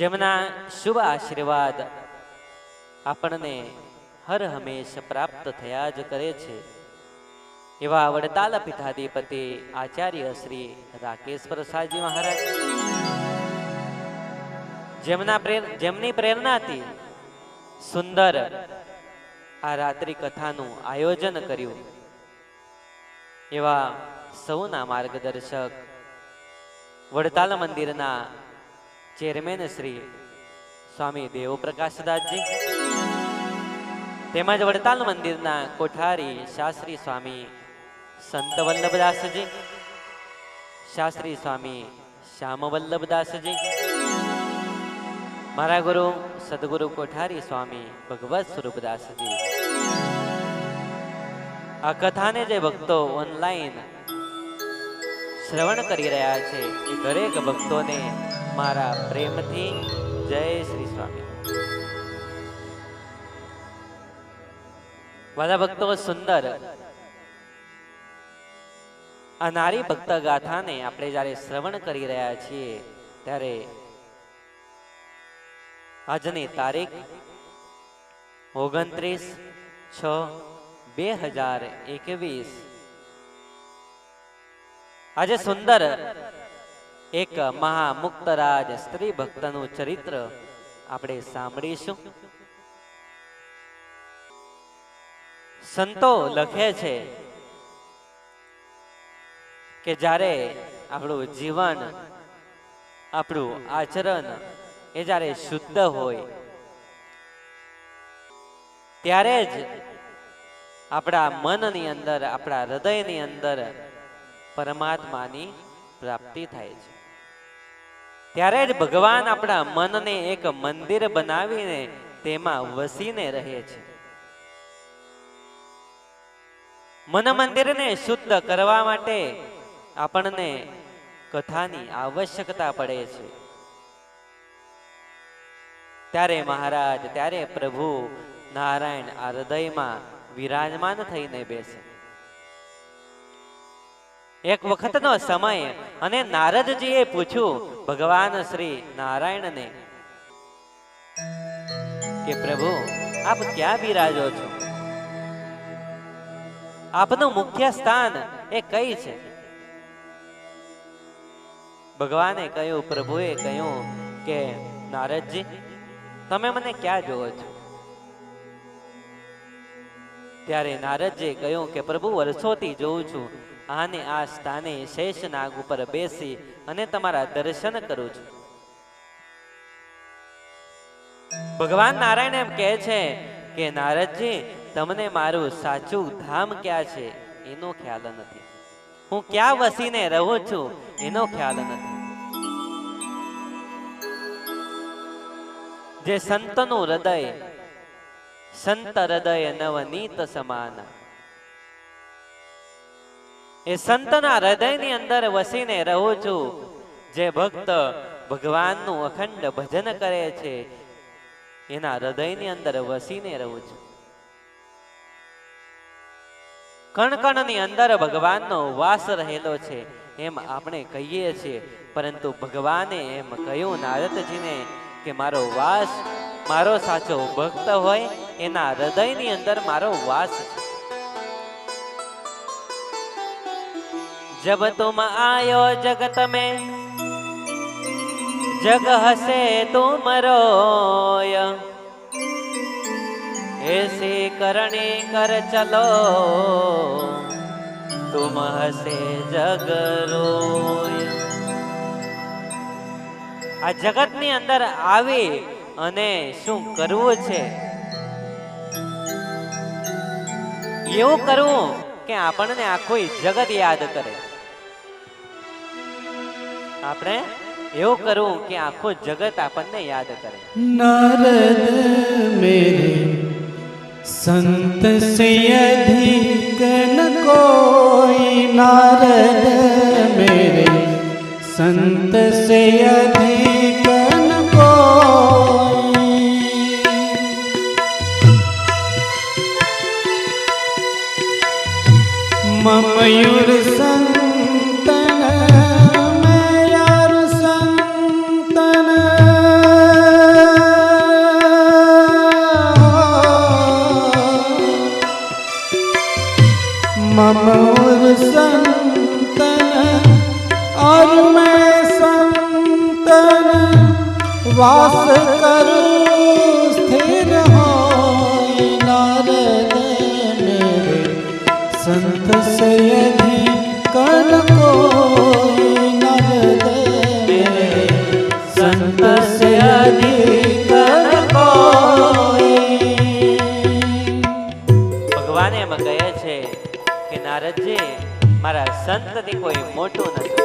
જેમના શુભ આશીર્વાદ આપણને હર હંમેશ પ્રાપ્ત થયા જ કરે છે એવા વડતાલ પીઠાધિપતિ આચાર્ય શ્રી રાકેશ પ્રસાદજી મહારાજ, જેમની પ્રેરણાથી સુંદર આ રાત્રિ કથાનું આયોજન કર્યું એવા સૌના માર્ગદર્શક વડતાલ મંદિરના ચેરમેન શ્રી સ્વામી દેવપ્રકાશદાસજી તેમજ વડતાલ મંદિરના કોઠારી શાસ્ત્રી સ્વામી સંત વલ્લભદાસજી, શાસ્ત્રી સ્વામી શ્યામ વલ્લભદાસજી, મારા ગુરુ સદગુરુ કોઠારી સ્વામી ભગવત સ્વરૂપદાસજી, આ કથાને જે ભક્તો ઓનલાઈન શ્રવણ કરી રહ્યા છે એ દરેક ભક્તોને મારા પ્રેમથી જય શ્રી સ્વામી. વાલા ભક્તો, સુંદર આ નારી ભક્ત ગાથાને આપણે જ્યારે શ્રવણ કરી રહ્યા છીએ ત્યારે આજની તારીખ 29/6/2021, આજે સુંદર એક મહામુક્તરાજ સ્ત્રી ભક્તનું ચરિત્ર આપણે સાંભળીશું. સંતો લખે છે કે જ્યારે આપણું જીવન, આપણું આચરણ એ જ્યારે શુદ્ધ હોય ત્યારે જ આપણા મનની અંદર, આપણા હૃદયની અંદર પરમાત્માની પ્રાપ્તિ થાય છે. ત્યારે જ ભગવાન આપણા મનને એક મંદિર બનાવીને તેમાં વસીને રહે છે. મન મંદિરને શુદ્ધ કરવા માટે આપણને કથાની આવશ્યકતા પડે છે. ત્યારે મહારાજ, ત્યારે પ્રભુ નારાયણ આ હૃદયમાં વિરાજમાન થઈને બેસે. એક વખતનો સમય અને નારદજીએ પૂછ્યું ભગવાન શ્રી નારાયણને કે પ્રભુ આપ ક્યાં બિરાજો છો? આપનું મુખ્ય સ્થાન એ કઈ છે? ભગવાને કહ્યું, પ્રભુએ કહ્યું કે નારદજી તમે મને ક્યાં જોવો છો? ત્યારે નારદજીએ કહ્યું કે પ્રભુ વર્ષોથી જોઉં છું આને આ સ્થાને શેષનાગ ઉપર બેસી અને તમારા દર્શન કરું છું. ભગવાન નારાયણ એમ કહે છે કે નારદજી તમને મારું સાચું ધામ ક્યાં છે એનો ખ્યાલ નથી, હું ક્યાં વસીને રહું છું એનો ખ્યાલ નથી. જે સંતનું હૃદય, સંત હૃદય નવનીત સમાન, એ સંતના હૃદયની અંદર વસીને રહું છું. જે ભક્ત ભગવાનનું અખંડ ભજન કરે છે એના હૃદયની અંદર વસીને રહું છું. કણ કણની અંદર ભગવાનનો વાસ રહેલો છે એમ આપણે કહીએ છીએ, પરંતુ ભગવાને એમ કહ્યું નારદજીને કે મારો વાસ, મારો સાચો ભક્ત હોય એના હૃદયની અંદર મારો વાસ છે. जब तुम आयो जगत में जग हसे तुम रोय, ऐसे करणी कर चलो तुम हसे जग रोय. આ જગતની અંદર આવી અને શું કરવું છે? એવું કરવું કે આપણને આખું જગત યાદ કરે. આપણે એવું કરવું કે આખું જગત આપણને યાદ કરે. नारद मेरे संत से अधिक न कोई, नारद मेरे संत से अधिक न कोई. मयूर संतन मैं यार संतन, વાસ કરું સ્થિર હોય નારદ મેરે સંત સે અધિક ન કોઈ નારદ મેરે સંત સે અધિક ન કોઈ. ભગવાન એમ કહે છે કે નારદજી, મારા સંતથી કોઈ મોટું નથી.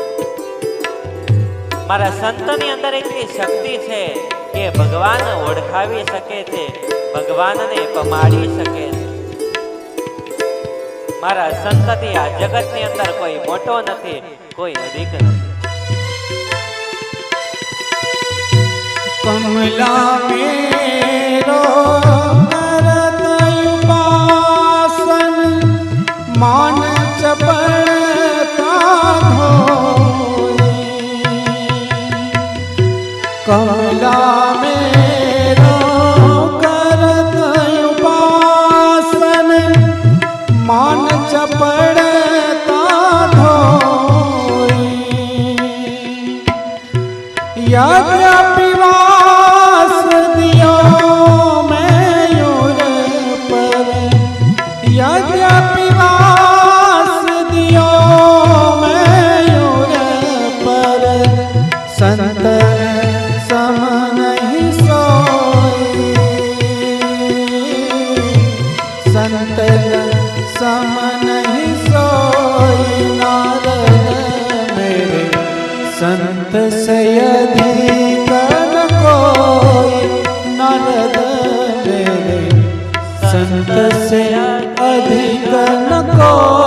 મારા સંતની અંદર એટલી શક્તિ છે કે ભગવાન ઓળખાવી શકે છે, ભગવાનને પમાડી શકે છે. મારા સંતથી આ જગતની અંદર કોઈ મોટો નથી, કોઈ અધિક નથી. કમલા મેરો કરત ઉપાસન માન ચપળતા ધોઈ. કમલા મેરો કરત ઉપાસન માન ચપળતા ધોઈ. યદ્યપિ વાસ દિયો મયુર પર, યદ્યપિ વાસ દિયો મયુર પર, સંત સમ નહીં સોઈ. સંત સમ નહીં સોઈ નારદ મેરે સંત સે અધિક ન કોઈ નારદ મેરે સંત સે અધિક ન કોઈ.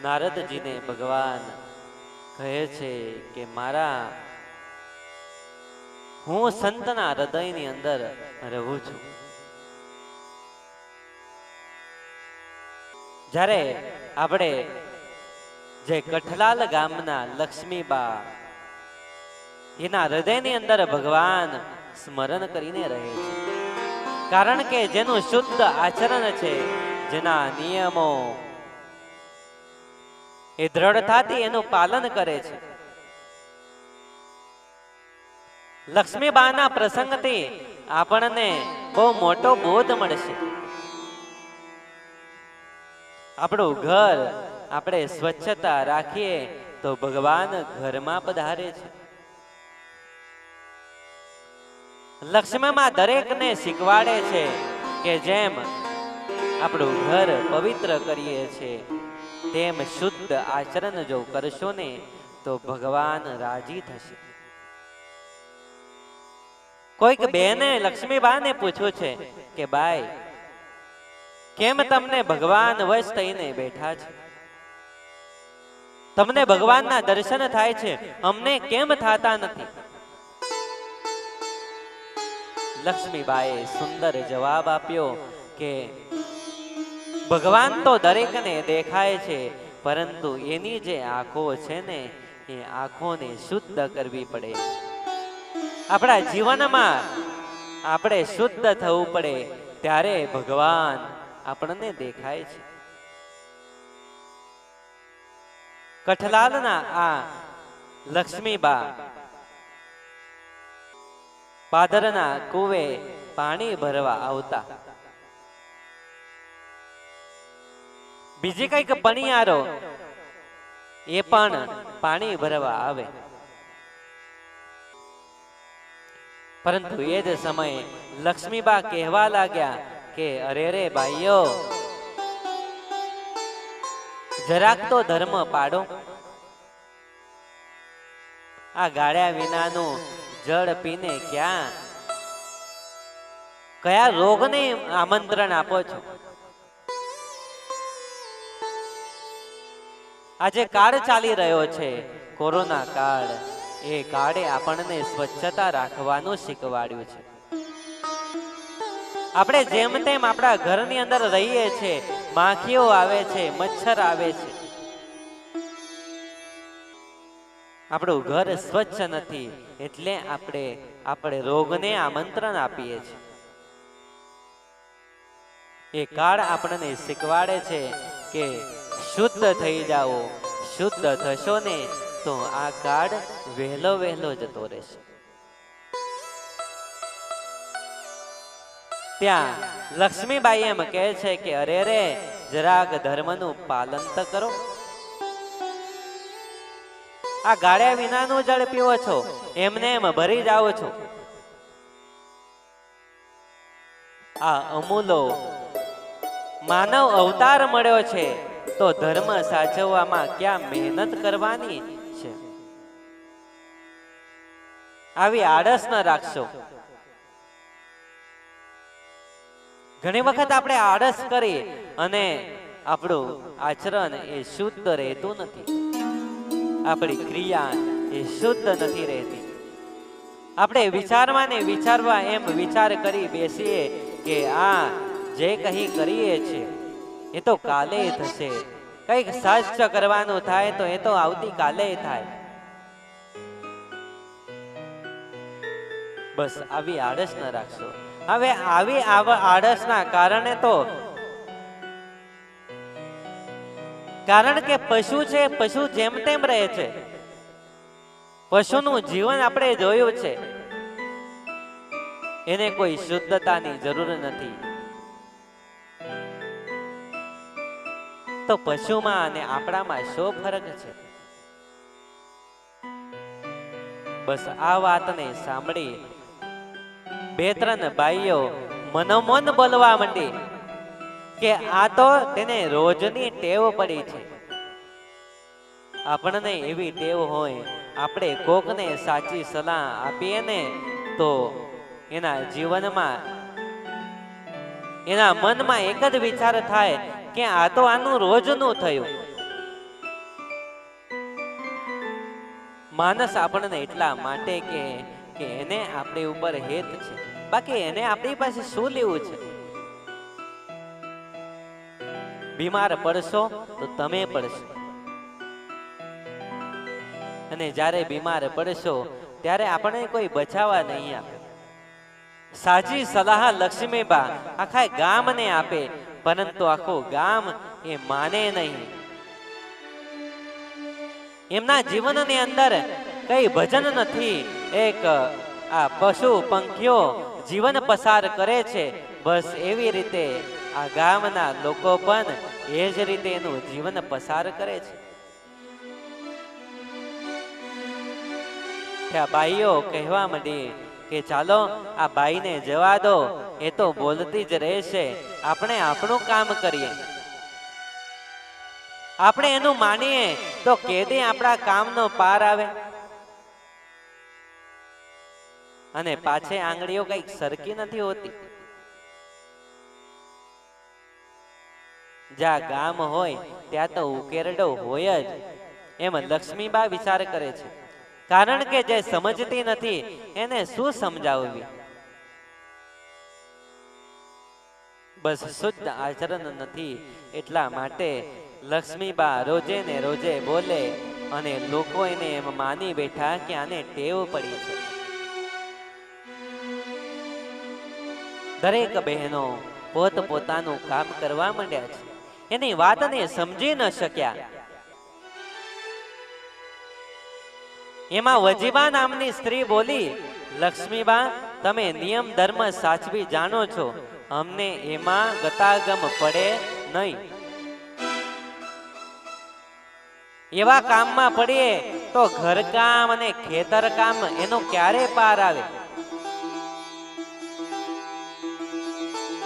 નારદજીને ભગવાન કહે છે કે હું સંતના હૃદયની અંદર રહું છું. જ્યારે આપણે જે કઠલાલ ગામના લક્ષ્મીબા એના હૃદયની અંદર ભગવાન સ્મરણ કરીને રહે છે. કારણ કે જેનું શુદ્ધ આચરણ છે, જેના નિયમો એ દ્રઢતાથી એનું પાલન કરે છે. લક્ષ્મીબાના પ્રસંગથી આપણને બહુ મોટો બોધ મળશે. આપણું ઘર આપણે સ્વચ્છતા રાખીએ તો ભગવાન ઘરમાં પધારે છે. લક્ષ્મીમાં દરેકને શીખવાડે છે કે જેમ આપણું ઘર પવિત્ર કરીએ છીએ તેમ શુદ્ધ આચરણ જો કરશો ને તો ભગવાન રાજી થશે. કોઈક બેને લક્ષ્મીબાને પૂછ્યું છે કે બાઈ, કેમ તમને ભગવાન વશ થઈને બેઠા છે? તમને ભગવાનના દર્શન થાય છે, અમને કેમ થતા નથી? લક્ષ્મીબાઈએ સુંદર જવાબ આપ્યો કે ભગવાન તો દરેકને દેખાય છે, પરંતુ એની જે આંખો છે ને એ આંખોને શુદ્ધ કરવી પડે. આપણા જીવનમાં આપણે શુદ્ધ થવું પડે, ત્યારે ભગવાન આપણને દેખાય છે. કઠલાલના આ લક્ષ્મીબા પાદરના કુવે પાણી ભરવા આવતા. બીજી કઈક પણિયારો એ પણ પાણી ભરવા આવે. પરંતુ એ જ સમયે લક્ષ્મીબા કહેવા લાગ્યા કે અરે રે ભાઈઓ, જરાક તો ધર્મ પાડો. આ ગાળ્યા વિનાનું જળ પીને કયા રોગને આમંત્રણ આપો છો? આજે કાળ ચાલી રહ્યો છે, કોરોના કાળ, એ કાળે આપણને સ્વચ્છતા રાખવાનું શીખવાડ્યું છે. આપણે જેમ તેમ આપણા ઘરની અંદર રહીએ છીએ, માખીઓ આવે છે, મચ્છર આવે છે. આપણું ઘર સ્વચ્છ નથી એટલે આપણે રોગને આમંત્રણ આપીએ છીએ. એ કાળ આપણને શીખવાડે છે કે શુદ્ધ થઈ જાઓ. શુદ્ધ થશો ને તો આ કાળ વહેલો વહેલો જતો રહેશે. ત્યાં લક્ષ્મીબાઈ એમ કહે છે કે અરે રે જરાક ધર્મનું પાલન તો કરો. આ ગાળ્યા વિનાનું જળ પીવો છો, એમને એમ ભરી જાઓ છો. આ અમૂલો માનવ અવતાર મળ્યો છે તો ધર્મ સાચવવામાં ક્યાં મહેનત કરવાની છે. આવી આળસ ન રાખશો. ઘણી વખત આપણે આળસ કરી અને આપણું આચરણ એ શુદ્ધ રહેતું નથી, આપણી ક્રિયા એ શુદ્ધ નથી રહેતી. આપણે વિચારવા ને વિચારવા એમ વિચાર કરી બેસીએ કે આ જે કહી કરીએ છીએ એ તો કાલે થશે, કંઈક સાચું કરવાનું થાય તો એ તો આવતીકાલે થાય. બસ આવી આળસ ન રાખશો. હવે આવી આળસના કારણે તો કારણ કે પશુ છે, પશુ જેમ તેમ રહે છે. પશુનું જીવન આપણે જોયું છે, એને કોઈ શુદ્ધતાની જરૂર નથી. તો પશુમાં અને આપણામાં શું ફરક છે? બસ આ વાતને સાંભળી બે ત્રણ બાઈઓ મનોમન બોલવા માંડી કે આ તો તેને રોજની ટેવ પડી છે. આપણને એવી ટેવ હોય, આપણે કોકને સાચી સલાહ આપીએ ને તો એના જીવનમાં એના મનમાં એક જ વિચાર થાય કે આ તો આનું રોજનું થયું. માણસ આપણને એટલા માટે કે એને આપણી ઉપર હેત છે, બાકી એને આપણી પાસે શું લેવું છે? બીમાર પડશો તો તમે પડશો, અને જ્યારે બીમાર પડશો ત્યારે આપણે કોઈ બચાવવા નહીં આપે. સાચી સલાહ લક્ષ્મીબા આખા ગામને આપે, પરંતુ આખું ગામ એ માને નહીં. એમના જીવનની અંદર કઈ ભજન નથી. એક આ પશુ પંખીઓ જીવન પસાર કરે છે, બસ એવી રીતે આ ગામના લોકો પણ એ જ રીતે એનું જીવન પસાર કરે છે. ત્યાં બાઈઓ કહેવા માંડી કે ચાલો આ બાઈને જવા દો, એ તો બોલતી જ રહેશે, આપણે આપણું કામ કરીએ. આપણે એનું માનીએ તો કેદી આપણા કામનો પાર આવે. અને પાછે આંગળીઓ કઈક સરકી નથી હોતી. જ્યાં ગામ હોય ત્યાં તો ઉકેરડો હોય જ, એમ લક્ષ્મીબા વિચાર કરે છે. કારણ કે જે સમજતી નથી એને શું સમજાવવી. બસ શુદ્ધ આચરણ નથી, એટલા માટે લક્ષ્મીબા રોજે ને રોજે બોલે અને લોકો એને એમ માની બેઠા કે આને ટેવ પડી છે. દરેક બહેનો પોત પોતાનું કામ કરવા માંડ્યા છે, એની વાતને સમજી ન શક્યા. એમાં વજીબા નામની સ્ત્રી બોલી, લક્ષ્મીબા તમે નિયમ ધર્મ સાચવી જાણો છો, અમને એમાં ગતાગમ પડે નહીં. એવા કામમાં પડીએ તો ઘરકામ અને ખેતર કામ એનો ક્યારે પાર આવે?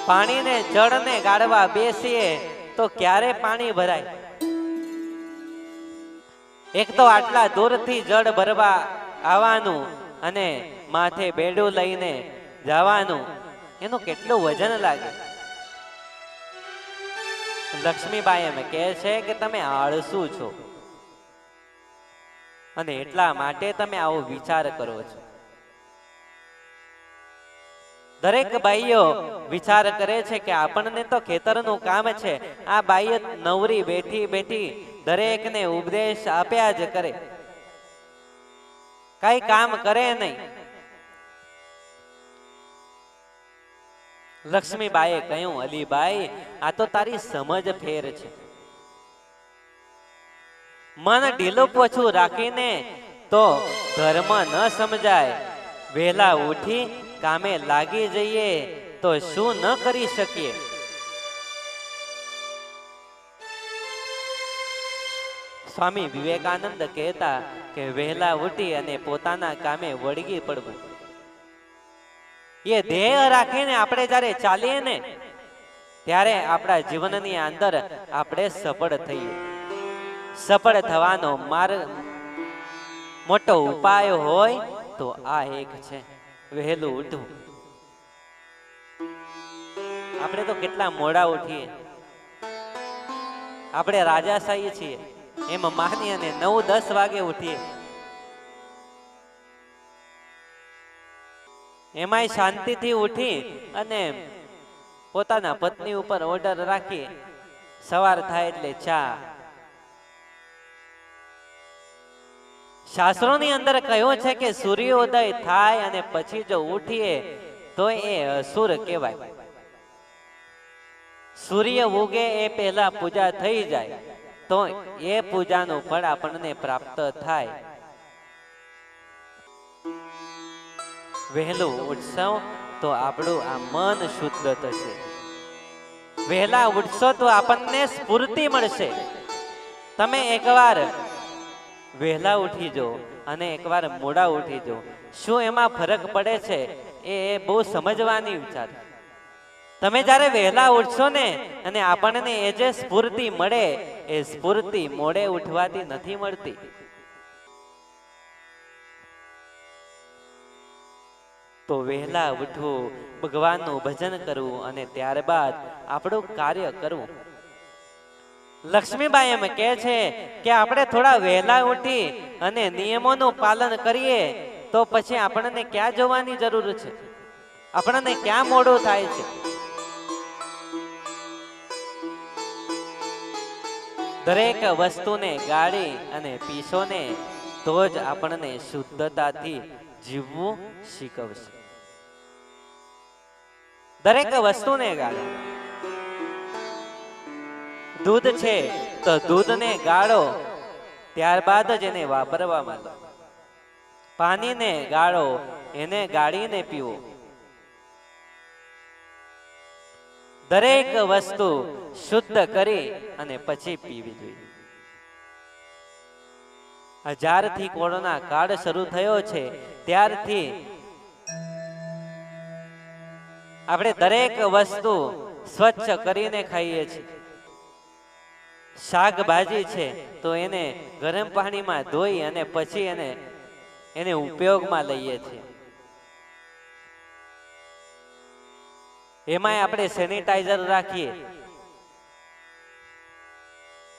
પાણીને જળને ગાળવા બેસીએ તો ક્યારે પાણી ભરાય? એક તો આટલા દૂરથી જળ ભરવા આવવાનું અને માથે બેડું લઈને જવાનું, એનું કેટલું વજન લાગે. લક્ષ્મીબાઈ એમ કહે છે કે તમે આળસુ છો અને એટલા માટે તમે આવો વિચાર કરો છો. દરેક બાઈઓ વિચાર કરે છે કે આપણને તો ખેતરનું કામ છે. આ બાઈ નવરી બેઠી બેઠી દરેકને ઉપદેશ આપ્યા જ કરે, કઈ કામ કરે નહીં. લક્ષ્મીબાઈએ કહ્યું, અલીબાઈ આ તો તારી સમજ ફેર છે. મન ઢીલું પોછું રાખીને તો ધર્મ ન સમજાય, વહેલા ઉઠી કામે લાગી જઈએ તો શું ન કરી શકીએ. સ્વામી વિવેકાનંદ કહેતા કે વહેલા ઉઠી અને પોતાના કામે વળગી પડવું. એ ધ્યેય રાખીને આપણે જ્યારે ચાલીએ ને ત્યારે આપણા જીવનની અંદર આપણે સફળ થઈએ. સફળ થવાનો માર્ગ મોટો ઉપાય હોય તો આ એક છે, વહેલું ઉઠવું. આપણે તો કેટલા મોડા ઉઠીએ, આપણે રાજાશાહી છીએ એમ માની અને 9-10 વાગે ઉઠીએ. એમાંય શાંતિથી ઉઠી અને પોતાના પત્ની ઉપર ઓર્ડર રાખી સવાર થાય એટલે ચા. શાસ્ત્રોની અંદર કહ્યું છે કે સૂર્યોદય થાય અને પછી જો ઉઠીએ તો એ અસુર કહેવાય. સૂર્ય ઉગે એ પહેલા પૂજા થઈ જાય તો એ પૂજાનું ફળ આપણને પ્રાપ્ત થાય. વહેલું ઉઠશો તો આપણું આ મન શુદ્ધ થશે. વહેલા ઉઠશો તો આપણને સ્ફૂર્તિ મળશે. તમે એકવાર વહેલા ઉઠી જો અને એકવાર મોડા ઉઠી જો, શું એમાં ફરક પડે છે એ બહુ સમજવાની વિચાર. તમે જ્યારે વહેલા ઉઠશો ને અને આપણને એ જે સ્ફૂર્તિ મળે એ સ્ફૂર્તિ મોડે ઉઠવાથી નથી મળતી. તો વહેલા ઉઠવું, ભગવાનનું ભજન કરવું અને ત્યારબાદ આપણું કાર્ય કરવું. લક્ષ્મીબાઈ એમ કહે છે કે આપણે થોડા વહેલા ઉઠી અને નિયમોનું પાલન કરીએ તો પછી આપણને ક્યાં જવાની જરૂર છે, આપણને ક્યાં મોડું થાય છે. દરેક વસ્તુને ગાળી અને પીશો ને તો જ આપણને શુદ્ધતાથી જીવવું શીખવશે. દરેક વસ્તુને ગાળો. દૂધ છે તો દૂધને ગાળો, ત્યારબાદ જ એને વાપરવામાં લો. પાણીને ગાળો, એને ગાળીને પીવો. દરેક વસ્તુ શુદ્ધ કરી અને પછી પીવી જોઈએ. 1000થી કોરોના કાળ શરૂ થયો છે ત્યારથી આપણે દરેક વસ્તુ સ્વચ્છ કરીને ખાઈએ છીએ. શાકભાજી છે તો એને ગરમ પાણીમાં ધોઈ અને પછી એને ઉપયોગમાં લઈએ છીએ. એમાંય આપણે સેનિટાઈઝર રાખીએ.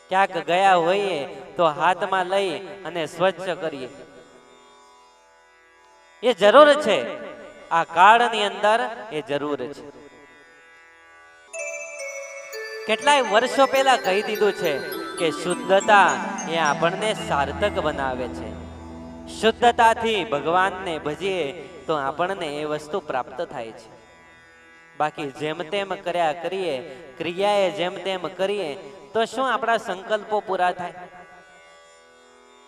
ક્યાંક ગયા હોઈએ તો હાથમાં લઈ અને સ્વચ્છ કરીએ. એ જરૂર છે, આ કાળની અંદર એ જરૂર છે. કેટલાય વર્ષો પહેલા કહી દીધું છે કે શુદ્ધતા એ આપણને સાર્થક બનાવે છે. શુદ્ધતાથી ભગવાનને ભજીએ તો આપણને એ વસ્તુ પ્રાપ્ત થાય છે. બાકી જેમ તેમ કર્યા કરીએ, ક્રિયાએ જેમ તેમ કરીએ તો શું આપણા સંકલ્પો પૂરા થાય?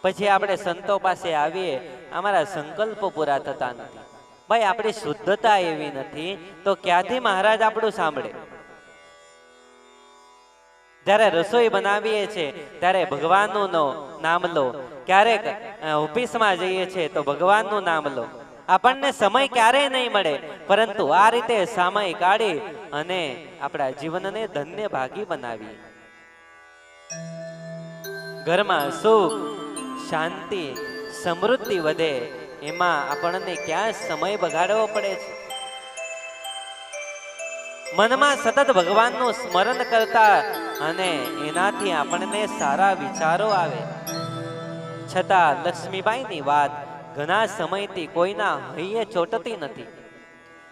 પછી આપણે સંતો પાસે આવીએ, અમારા સંકલ્પો પૂરા થતા નથી. ભાઈ, આપણી શુદ્ધતા એવી નથી તો ક્યાંથી મહારાજ આપણું સાંભળે? જ્યારે રસોઈ બનાવીએ છીએ ત્યારે ભગવાનનું નામ લો. ક્યારેક ઓફિસમાં જઈએ છીએ તો ભગવાનનું નામ લો. આપણને સમય ક્યારેય નહીં મળે, પરંતુ આ રીતે સમય કાઢી અને આપણા જીવનને ધન્ય ભાગી બનાવીએ. ઘરમાં સુખ, શાંતિ, સમૃદ્ધિ વધે, એમાં આપણને ક્યાં સમય બગાડવો પડે છે? મનમાં સતત ભગવાનનું સ્મરણ કરતા અને એનાથી આપણને સારા વિચારો આવે. છતાં લક્ષ્મીબાઈની વાત ઘણા સમયથી કોઈના હૈયે ચોટતી નથી.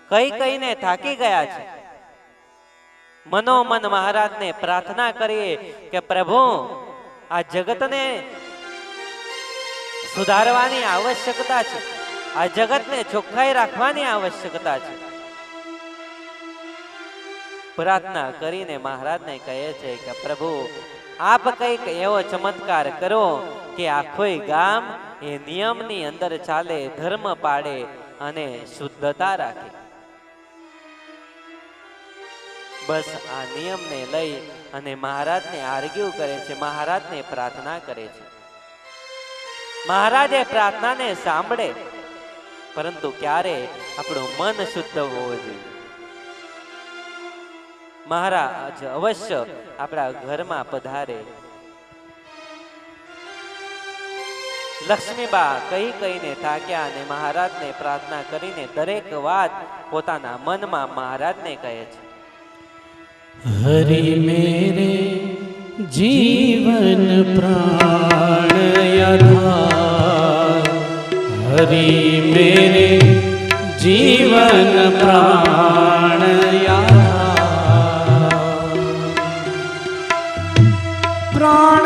કહીને થાકી ગયા છે. મનોમન મહારાજને પ્રાર્થના કરીએ કે પ્રભુ, આ જગતને સુધારવાની આવશ્યકતા છે, આ જગતને ચોખ્ખાઈ રાખવાની આવશ્યકતા છે. પ્રાર્થના કરીને મહારાજને કહે છે કે પ્રભુ, આપ કઈક એવો ચમત્કાર કરો કે આખોય ગામ એ નિયમની અંદર ચાલે, ધર્મ પાડે અને શુદ્ધતા રાખે. બસ આ નિયમને લઈ અને મહારાજને આર્ગ્યુ કરે છે, મહારાજને પ્રાર્થના કરે છે. મહારાજે પ્રાર્થનાને સાંભળે, પરંતુ ક્યારે આપણું મન શુદ્ધ હોવું જોઈએ. મહારાજ અવશ્ય આપણા ઘરમાં પધારે. લક્ષ્મીબા કઈ કઈને થાક્યા અને મહારાજને પ્રાર્થના કરીને દરેક વાત પોતાના મનમાં મહારાજને કહે છે. हरि मेरे जीवन प्राण आधार, हरि मेरे जीवन प्राण आधार, प्राण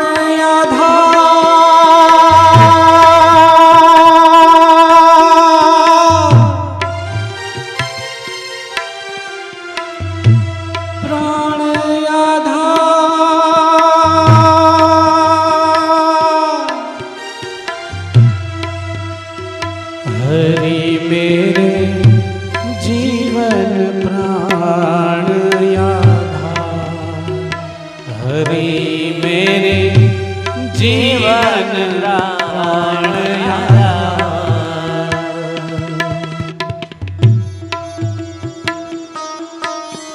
आधार, हरि मेरे जीवन प्राण आधार, हरि मेरे जीवन प्राण आधार.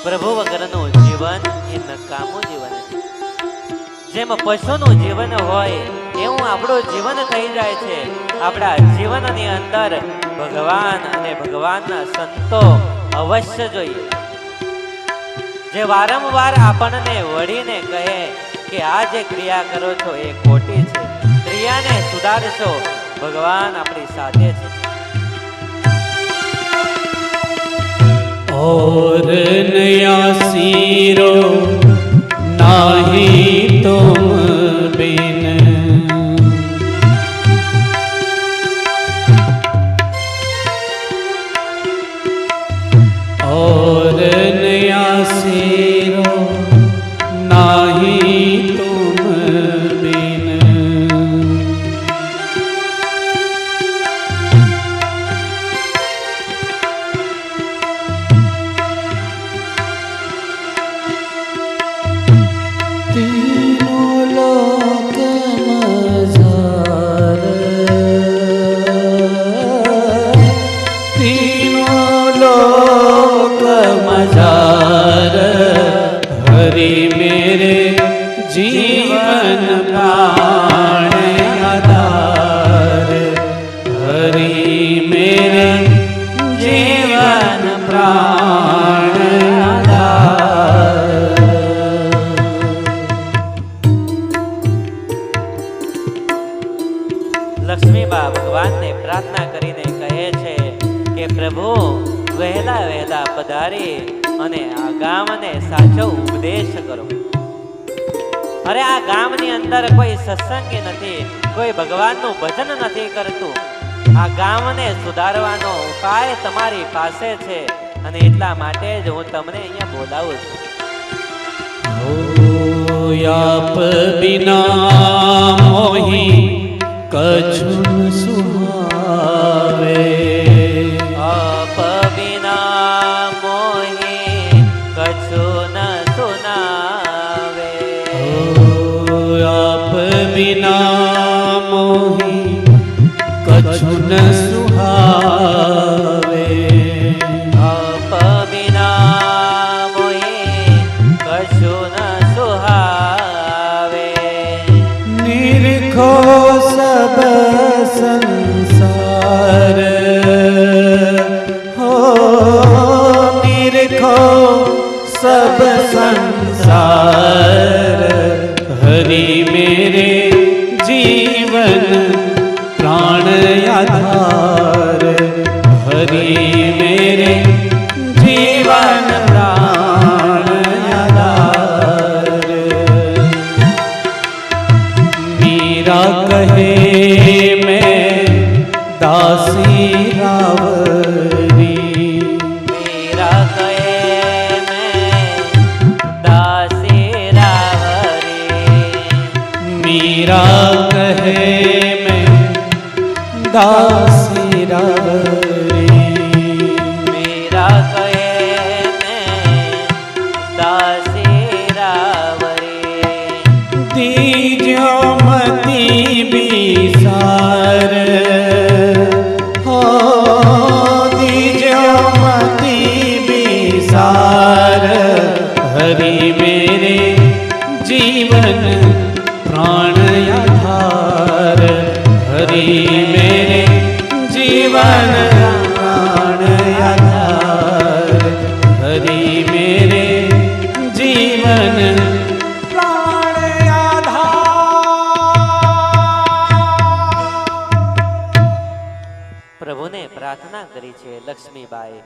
પ્રભુ વગરનું જીવન એ નકામું જીવન છે. જેમ પશુનું જીવન હોય એવું આપણું જીવન થઈ જાય છે. આપણા જીવનની અંદર ભગવાન અને ભગવાનના સંતો અવશ્ય જોઈએ, જે વારંવાર આપણને વળીને કહે કે આ જે ક્રિયા કરો છો એ ખોટી છે, ક્રિયાને સુધારશો, ભગવાન આપણી સાથે છે. और नया सिरो नाही तुम बिन, और नया सिरो नाही तुम बिन, तीनों लोक मजार, तीनों लोक मजार, हरि मेरे जीवन प्राण आधार, हरि मेरे जीवन प्राण आधार. લક્ષ્મીબા ભગવાનને પ્રાર્થના કરીને કહે છે કે પ્રભુ વહેલા વહેલા પધારી અને આ ગામને સાચો ઉપદેશ કરો. અરે આ ગામની અંદર કોઈ સત્સંગી નથી, કોઈ ભગવાનનું ભજન નથી કરતું. આ ગામને સુધારવાનો ઉપાય તમારી પાસે છે અને એટલા માટે જ હું તમને અહીંયા બોલાવું છું. आप बिना मोही कछु न सुहावे, આપ વિના મોહી કछु ન સુનાવે, आप बिना मोही कछु न सुहावे, આપ વિના મોહી કछु ન સુહાવે. निरखो सब संसार, हो निरखो सब संसार, हरि मेरे जीवन प्राण आधार, हरि मेरे जीवन प्राण आधार. मीरा कहे मैं दासी रावरी, मेरा कहे मैं दासी रावरी, દાસી રાવરે મીરા કહે મેં દાસી રાવરે દીજો મતી બિસાર હો દીજો મતી બિસાર હરી મેરે જીવન પ્રાણ આધાર હરી મેરે જીવન પ્રાણ આધાર હરી મેરે જીવન પ્રાણ આધાર. પ્રભુને પ્રાર્થના કરી છે લક્ષ્મીબાઈ.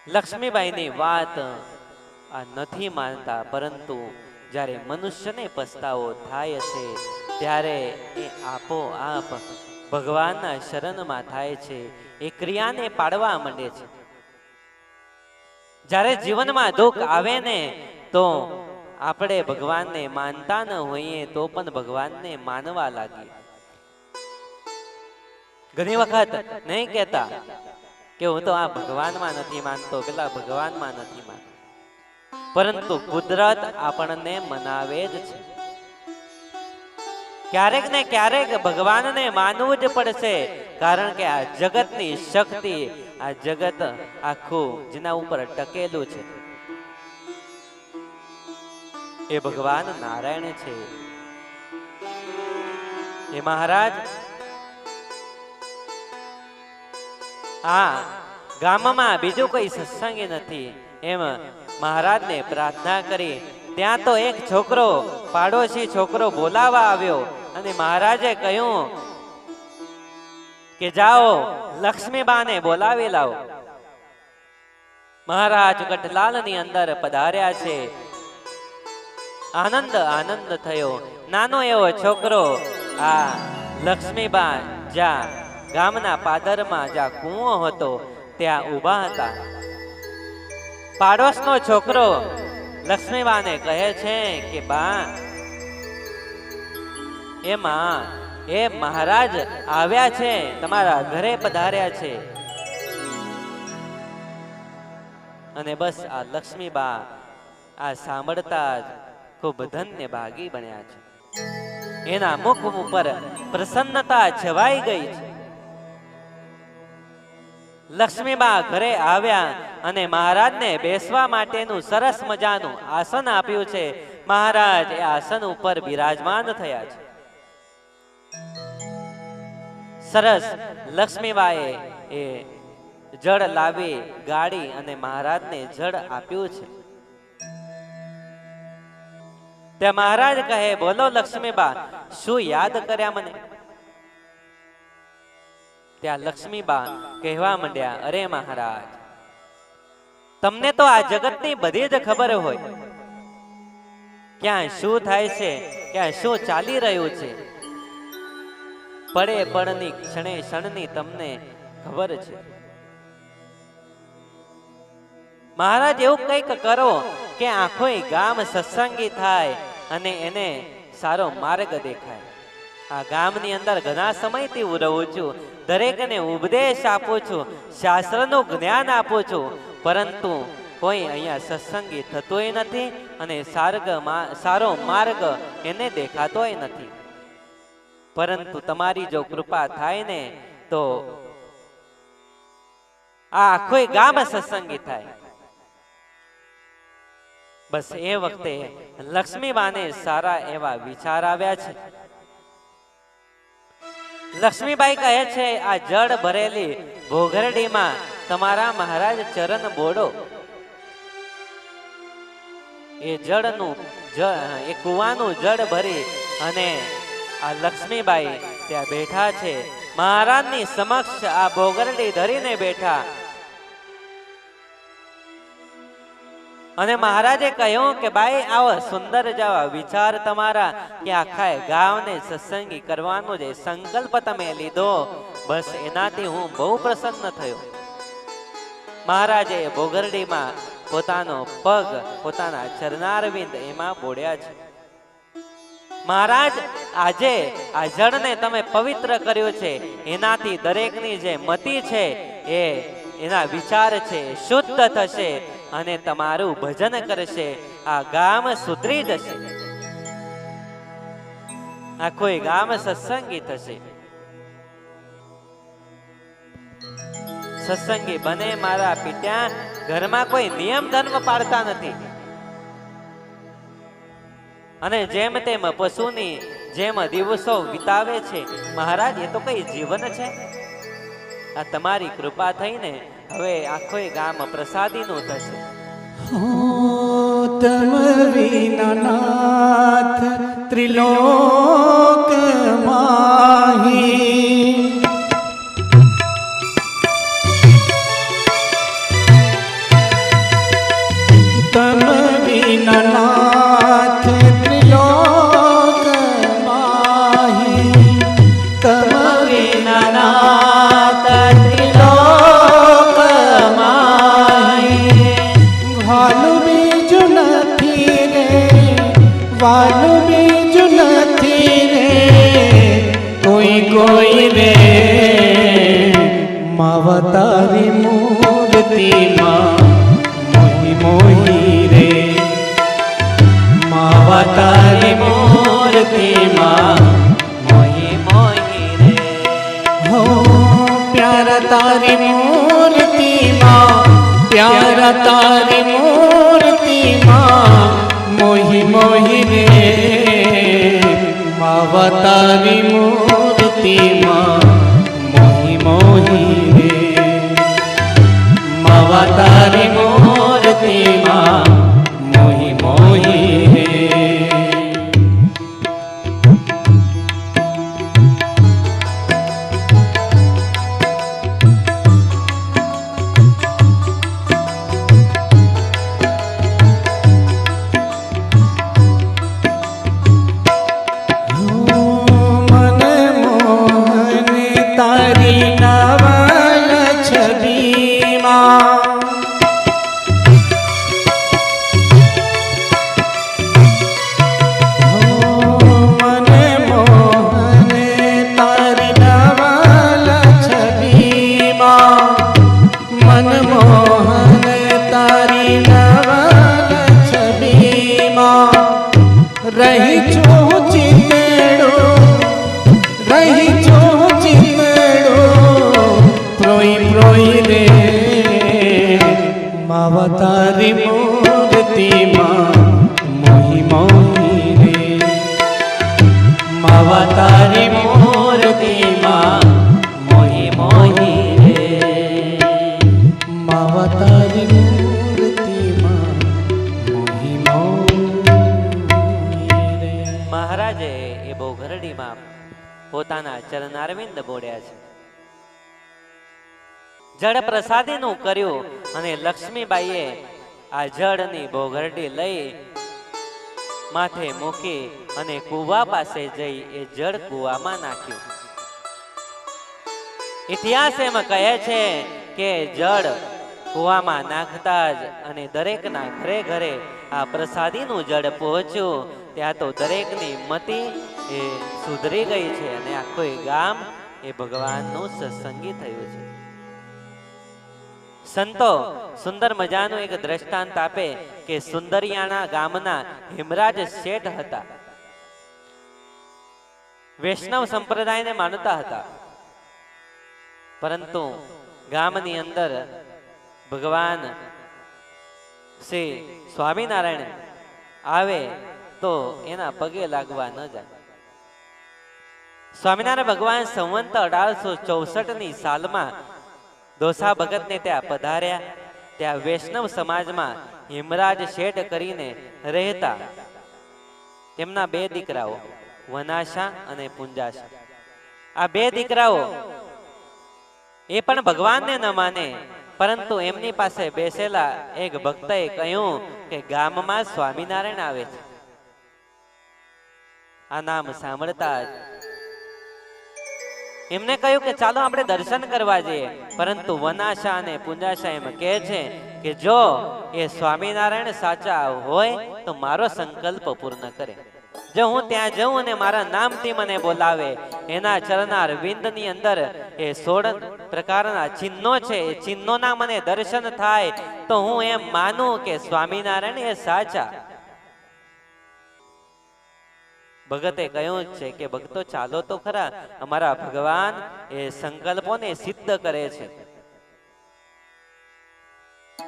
લક્ષ્મીબાઈની વાત આ નથી માનતા, પરંતુ જ્યારે મનુષ્યને પસ્તાવો થાય છે ત્યારે એ આપોઆપ ભગવાનના શરણમાં થાય છે, એ ક્રિયાને પાડવા માંડે છે. જ્યારે જીવનમાં દુઃખ આવે ને તો આપણે ભગવાનને માનતા ન હોઈએ તો પણ ભગવાનને માનવા લાગીએ. ઘણી વખત નહીં કહેતા કે હું તો આ ભગવાનમાં નથી માનતો, પેલા ભગવાનમાં નથી માનતો, પરંતુ કુદરત આપણને મનાવે જ છે. ક્યારેક ને ક્યારેક ભગવાનને માનવું જ પડશે, કારણ કે આ જગતની શક્તિ, આ જગત આખું જેના ઉપર ટકેલું છે એ ભગવાન નારાયણ છે. એ મહારાજ આ ગામમાં બીજું કોઈ સત્સંગી નથી એમ મહારાજને પ્રાર્થના કરી. ત્યાં તો એક છોકરો, પાડોશી છોકરો બોલાવા આવ્યો અને મહારાજે કહ્યું કે જાઓ લક્ષ્મીબાને બોલાવી લાવો. મહારાજ કઠલાલની અંદર પધાર્યા છે. આનંદ આનંદ થયો. નાનો એવો છોકરો આ લક્ષ્મીબા જ્યાં ગામના પાદરમાં જ્યાં કૂવો હતો ત્યાં ઊભા હતા. પાડોશનો છોકરો લક્ષ્મીબાને કહે છે કે બા, એમાં એ મહારાજ આવ્યા છે, તમારા ઘરે પધાર્યા છે. અને બસ આ લક્ષ્મીબા આ સાંભળતા જ ખૂબ ધન્ય ભાગી બન્યા છે. એના મુખ ઉપર પ્રસન્નતા છવાઈ ગઈ છે. લક્ષ્મીબા ઘરે આવ્યા અને મહારાજને બેસવા માટેનું સરસ મજાનું આસન આપ્યું છે. મહારાજ એ આસન ઉપર બિરાજમાન થયા છે. સરસ લક્ષ્મીબાએ એ જળ લાવી ગાડી અને મહારાજને જળ આપ્યું છે. ત્યાં મહારાજ કહે, બોલો લક્ષ્મીબા, શું યાદ કર્યા મને? ત્યાં લક્ષ્મીબા કહેવા માંડ્યા, અરે મહારાજ, તમને તો આ જગતની બધી જ ખબર હોય, ક્યાં શું થાય છે, ક્યાં શું ચાલી રહ્યું છે. પડે પડની ક્ષણે ક્ષણની તમને ખબર છે. મહારાજ એવું કંઈક કરો કે આખો ગામ સત્સંગી થાય અને એને સારો માર્ગ દેખાય. આ ગામની અંદર ઘણા સમયથી હું રહું છું, દરેકને ઉપદેશ આપું છું, શાસ્ત્રનું જ્ઞાન આપું છું, પરંતુ કોઈ અહીંયા સત્સંગી થતોય નથી અને સારો માર્ગ એને દેખાતોય નથી. પરંતુ તમારી જો કૃપા થાય ને તો આ આખો ગામ સત્સંગી થાય. બસ એ વખતે લક્ષ્મીબાને સારા એવા વિચાર આવ્યા છે. લક્ષ્મીબાઈ કહે છે, આ જળ ભરેલી ભોગરડીમાં તમારા મહારાજ ચરણ બોડો. એ જળનું એ કુવાનું જળ ભરી અને આ લક્ષ્મીબાઈ ત્યાં બેઠા છે. મહારાજની સમક્ષ આ ભોગરડી ધરીને બેઠા અને મહારાજે કહ્યું કે બાઈ આવો સુંદર જવા વિચાર તમારા કે આખા ગામને સત્સંગી કરવાનો જે સંકલ્પ તમે લીધો, બસ એનાથી હું બહુ પ્રસન્ન થયો. મહારાજે ભોગરડીમાં પોતાનો પગ, પોતાના ચરણારવિંદ એમાં બોળ્યા છે. મહારાજ આજે આ જળને તમે પવિત્ર કર્યું છે, એનાથી દરેકની જે મતિ છે એ એના વિચાર છે શુદ્ધ થશે અને તમારું ભજન કરશે, આ ગામ સુધરી જશે, આખું ગામ સત્સંગી થશે. સત્સંગી બને મારા પિતા. ઘરમાં કોઈ નિયમ ધર્મ પાળતા નથી અને જેમ તેમ પશુની જેમ દિવસો વિતાવે છે. મહારાજ એ તો કઈ જીવન છે? આ તમારી કૃપા થઈને હવે આખો ગામ પ્રસાદીનું થશે. તમ વિના નાથ ત્રિલોક માહી, તમ વિના નાથ ત્રિલોક માહી, તમ વિના નાથ ત્રિલોક માહી. વાલું બીજું નથી રે, વાલું બીજું નથી રે, કોઈ કોઈ રે માવતારી મૂર્તિમાં મોહી મોહી રે, માવતારી મૂર્તિમાં મોહી મોહી રે. હો પ્યારા તારી મૂર્તિમાં, પ્યારા તારી મૂર્તિમાં મોહી મોહી રે, માવતારી મૂર્તિમાં મોહી મોહી રે, માવતારી મૂર્તિમાં મોહી મોહી રે. રહી છું ચિતડો, રહી છું ચિતડો, પ્રોઈ પ્રોઈ રે માવતારી મૂર્તિમાં મોહી મોહી રે, માવતારી મૂર્તિમાં મોહી મોહી રે, માવતારી મૂર્તિમાં મોહી મોહી રે. મહારાજે એ બહુ ઘરડીમાં પોતાના ચરણારવિંદ બોળ્યા છે. જળ પ્રસાદીનું કર્યું અને લક્ષ્મીબાઈએ આ જળની બોઘરડી લઈ માથે મૂકી અને કૂવા પાસે જઈ એ જળ કૂવામાં નાખ્યું. ઇતિહાસ એમાં કહે છે કે જળ કૂવામાં નાખતા જ અને દરેકના ઘરે ઘરે આ પ્રસાદીનું જળ પહોંચ્યું. ત્યાં તો દરેકની મતિ એ સુધરી ગઈ છે અને આખું ગામ એ ભગવાનનું સત્સંગી થયું છે. સંતો સુંદર મજાનું એક દ્રષ્ટાંત આપે કે સુંદરિયાણા ગામના હિમરાજ શેઠ હતા. વૈષ્ણવ સંપ્રદાયને માનતા હતા, પરંતુ ગામની અંદર ભગવાન શ્રી સ્વામિનારાયણ આવે તો એના પગે લાગવા ન જાય. સ્વામિનારાયણ ભગવાન સંવંત 1864 સાલમાં દોસા ભગતને ત્યાં પધાર્યા. ત્યાં વૈષ્ણવ સમાજમાં હિમરાજ શેઠ કરીને રહેતા તેમના બે દીકરાઓ વનાશા અને પુંજાશા. આ બે દીકરાઓ એ પણ ભગવાનને ન માને, પરંતુ એમની પાસે બેસેલા એક ભક્તએ કહ્યું કે ગામમાં સ્વામિનારાયણ આવે છે. આ નામ સાંભળતા જ એમને કહ્યું કે ચાલો આપણે દર્શન કરવા જઈએ. પરંતુ વનાશા અને પુંજાશા એમ કહે છે કે જો એ સ્વામિનારાયણ સાચા હોય તો મારો સંકલ્પ પૂર્ણ કરે. જો હું ત્યાં જઉં અને મારા નામથી મને બોલાવે, એના ચરણાર વિંદની અંદર એ 16 પ્રકારના ચિહ્નો છે, એ ચિહ્નોના મને દર્શન થાય તો હું એમ માનું કે સ્વામિનારાયણ એ સાચા. ભગતે કહ્યું છે કે ભક્તો ચાલો તો ખરા, અમારા ભગવાન એ સંકલ્પોને સિદ્ધ કરે છે,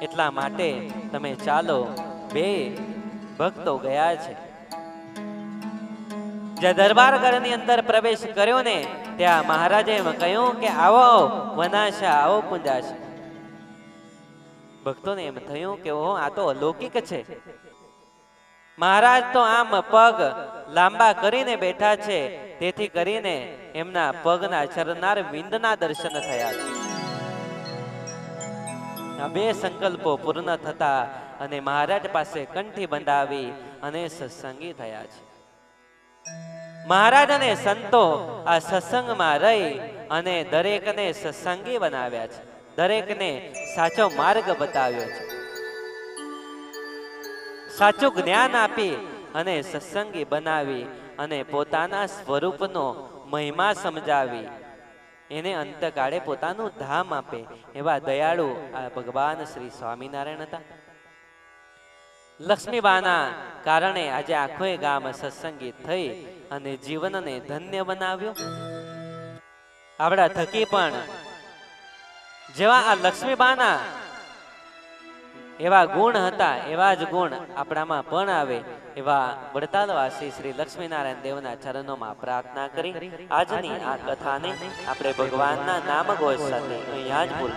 એટલા માટે તમે ચાલો. બે ભક્તો ગયા છે. જ્યાં દરબાર ઘરની અંદર પ્રવેશ કર્યો ને ત્યાં મહારાજે એમ કહ્યું કે આવો વનાશા, આવો પૂંજાશા. ભક્તોને એમ થયું કે ઓહો, આ તો અલૌકિક છે. મહારાજ તો આમ પગ લાંબા કરીને બેઠા છે, તેથી કરીને એમના પગના ચરનાર વિંદના દર્શન થયા છે. આ બે સંકલ્પો પૂર્ણ થતા અને મહારાજ પાસે કંઠી બંધાવી અને સત્સંગી થયા છે. મહારાજ અને સંતો આ સત્સંગમાં રહી અને દરેકને સત્સંગી બનાવ્યા છે, દરેકને સાચો માર્ગ બતાવ્યો છે, સાચું જ્ઞાન આપી અને સત્સંગી બનાવી અને પોતાના સ્વરૂપનો મહિમા સમજાવી એને અંતકાળે પોતાનું ધામ આપે એવા દયાળુ આ ભગવાન શ્રી સ્વામિનારાયણ હતા. લક્ષ્મીબાના કારણે આજે આખો ગામ સત્સંગી થઈ અને જીવનને ધન્ય બનાવ્યું. આપણા થકી પણ જેવા આ લક્ષ્મીબાના એવા ગુણ હતા, એવા જ ગુણ આપણામાં પણ આવે એવા વડતાલવાસી શ્રી લક્ષ્મીનારાયણ દેવના ચરણોમાં પ્રાર્થના કરી આજની આ કથાને આપણે ભગવાનના નામ ઘોષ સાથે અહીંયા જ પૂર્ણ